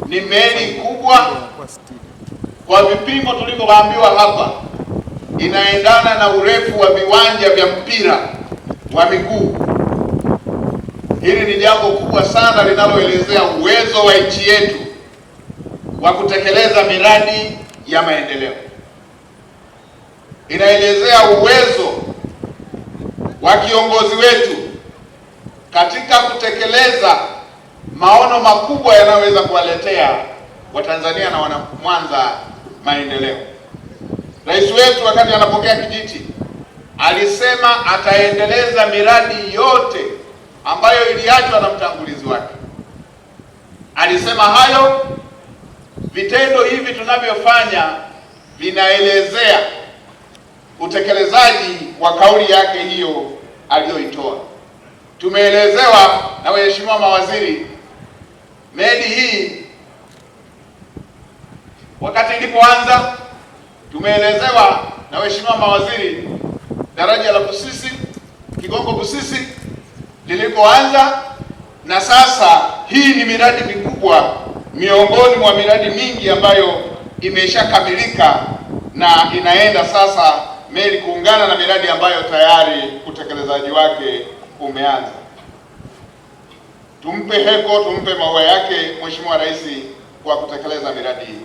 Ni meli kubwa kwa vipimo tulivyoambiwa hapa, inaendana na urefu wa viwanja vya mpira wa miguu. Hili ni jambo kubwa sana linaloelezea uwezo wa nchi yetu wa kutekeleza miradi ya maendeleo. Inaelezea uwezo wa kiongozi wetu katika kutekeleza maono makubwa yanayoweza kuwaletea Watanzania na wana Mwanza maendeleo. Rais wetu wakati anapokea kijiti alisema ataendeleza miradi yote ambayo iliachwa na mtangulizi wake. Alisema hayo, vitendo hivi tunavyofanya vinaelezea utekelezaji wa kauli yake hiyo aliyoitoa. Tumeelezewa na waheshimiwa mawaziri, meli hii wakati ilipoanza, tumeelezewa na waheshimiwa mawaziri daraja la Busisi, Kigongo Busisi lilipoanza, na sasa hii ni miradi mikubwa miongoni mwa miradi mingi ambayo imeshakamilika na inaenda sasa meli kuungana na miradi ambayo tayari utekelezaji wake umeanza. Tumpe heko, tumpe maua yake Mheshimiwa Rais kwa kutekeleza miradi hii.